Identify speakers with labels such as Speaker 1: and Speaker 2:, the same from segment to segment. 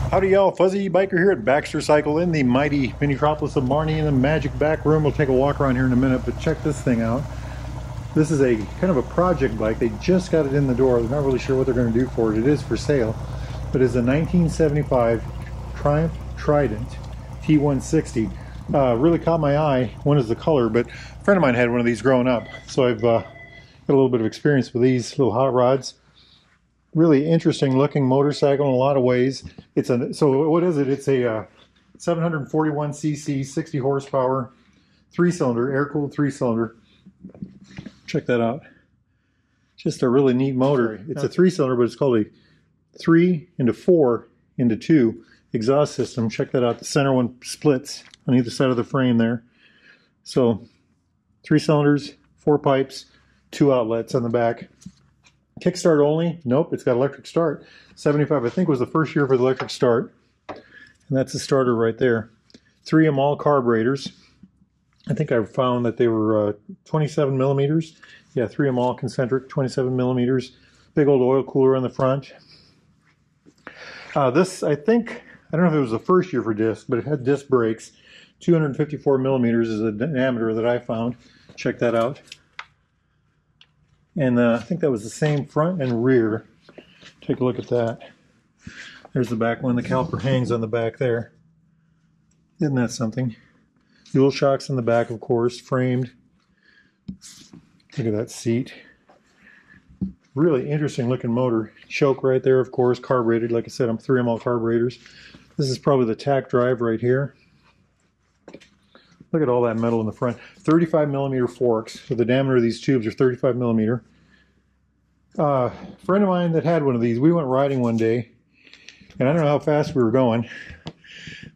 Speaker 1: Howdy y'all, Fuzzy Biker here at Baxter Cycle in the mighty Minitropolis of Marnie in the magic back room. We'll take a walk around here in a minute, but check this thing out. This is a kind of a project bike. They just got it in the door. They're not really sure what they're going to do for it. It is for sale, but it's a 1975 Triumph Trident T160. Really caught my eye. One is the color, but a friend of mine had one of these growing up, so I've got a little bit of experience with these little hot rods. Really interesting looking motorcycle in a lot of ways. So what is it? It's a 741cc, 60 horsepower, 3-cylinder, air-cooled 3-cylinder. Check that out. Just a really neat motor. It's a 3-cylinder, but it's called a 3 into 4 into 2 exhaust system. Check that out. The center one splits on either side of the frame there. So 3 cylinders, 4 pipes, 2 outlets on the back. Kickstart only? Nope, it's got electric start. 75, I think, was the first year for the electric start. And that's the starter right there. 3M all carburetors. I think I found that they were 27 millimeters. Yeah, 3M all concentric, 27 millimeters. Big old oil cooler on the front. This, I think, I don't know if it was the first year for disc, but it had disc brakes. 254 millimeters is the diameter that I found. Check that out. And I think that was the same front and rear. Take a look at that. There's the back one. The caliper hangs on the back there. Isn't that something? Dual shocks in the back, of course, framed. Look at that seat. Really interesting looking motor. Choke right there, of course, carbureted. Like I said, I'm 3M all carburetors. This is probably the tack drive right here. Look at all that metal in the front. 35 millimeter forks. So the diameter of these tubes are 35 millimeter. A friend of mine that had one of these, we went riding one day, and I don't know how fast we were going,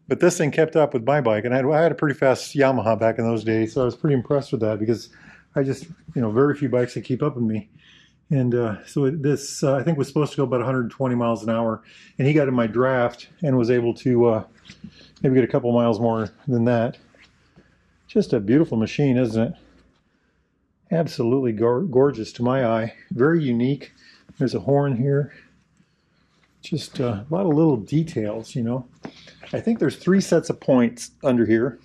Speaker 1: but this thing kept up with my bike, and I had a pretty fast Yamaha back in those days, so I was pretty impressed with that because I just, very few bikes that keep up with me. And so this, I think, was supposed to go about 120 miles an hour, and he got in my draft and was able to maybe get a couple miles more than that. Just a beautiful machine, isn't it? Absolutely gorgeous to my eye. Very unique. There's a horn here. Just a lot of little details, I think there's 3 sets of points under here.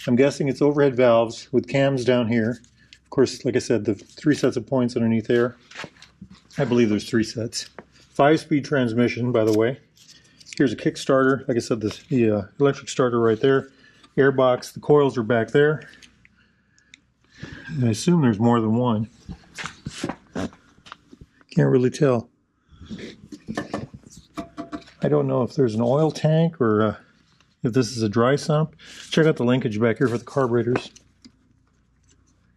Speaker 1: I'm guessing it's overhead valves with cams down here. Of course, like I said, the 3 sets of points underneath there. I believe there's 3 sets. 5-speed transmission, by the way. Here's a Kickstarter. Like I said, the electric starter right there. Airbox, the coils are back there. I assume there's more than one. Can't really tell. I don't know if there's an oil tank or if this is a dry sump. Check out the linkage back here for the carburetors.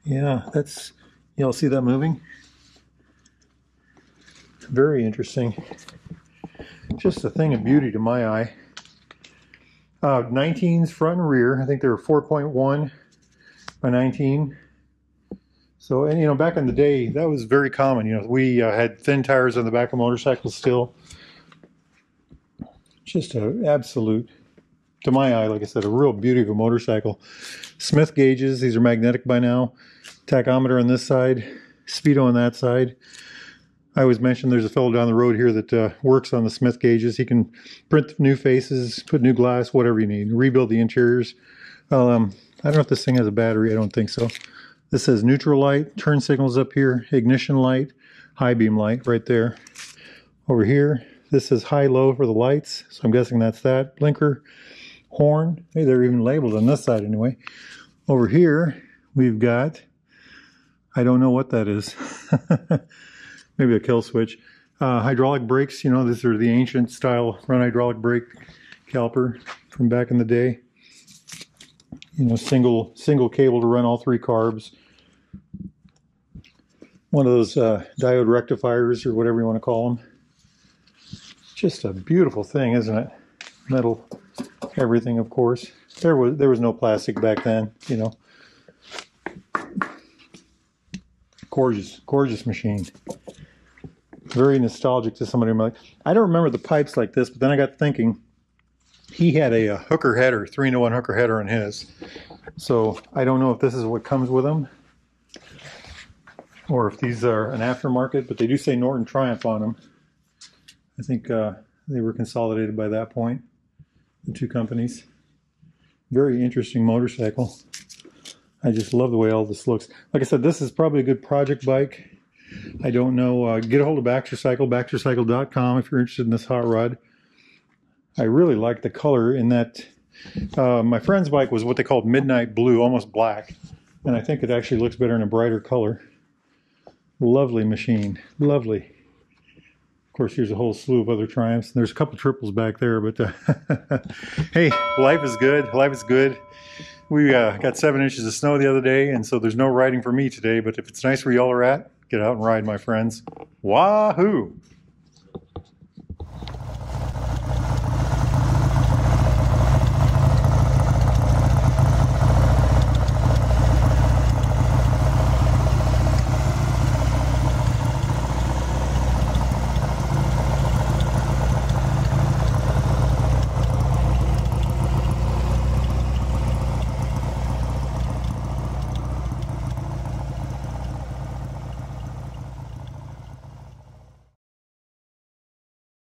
Speaker 1: Yeah, y'all see that moving? Very interesting. Just a thing of beauty to my eye. 19s front and rear. I think they were 4.1 by 19. So, and back in the day, that was very common. We had thin tires on the back of motorcycles still. Just an absolute, to my eye, like I said, a real beauty of a motorcycle. Smith gauges. These are magnetic by now. Tachometer on this side. Speedo on that side. I always mention there's a fellow down the road here that works on the Smith gauges. He can print new faces, put new glass, whatever you need, rebuild the interiors. I don't know if this thing has a battery. I don't think so. This says neutral light, turn signals up here, ignition light, high beam light right there. Over here, this says high-low for the lights, so I'm guessing that's that. Blinker, horn. Hey, they're even labeled on this side anyway. Over here, we've got, I don't know what that is. Maybe a kill switch. Hydraulic brakes, these are the ancient style front hydraulic brake caliper from back in the day. Single cable to run all 3 carbs. One of those diode rectifiers or whatever you want to call them. Just a beautiful thing, isn't it? Metal, everything, of course. There was no plastic back then, Gorgeous machine. Very nostalgic to somebody. I don't remember the pipes like this, but then I got thinking, he had a hooker header, 3-in-1 hooker header on his. So I don't know if this is what comes with them or if these are an aftermarket, but they do say Norton Triumph on them. I think They were consolidated by that point, the two companies. Very interesting motorcycle. I just love the way all this looks. Like I said, this is probably a good project bike. I don't know. Get a hold of Baxter Cycle, baxtercycle.com if you're interested in this hot rod. I really like the color in that. My friend's bike was what they called midnight blue, almost black. And I think it actually looks better in a brighter color. Lovely machine. Lovely. Of course, here's a whole slew of other Triumphs. There's a couple triples back there, but hey, life is good. Life is good. We got 7 inches of snow the other day, and so there's no riding for me today. But if it's nice where y'all are at, get out and ride, my friends. Wahoo!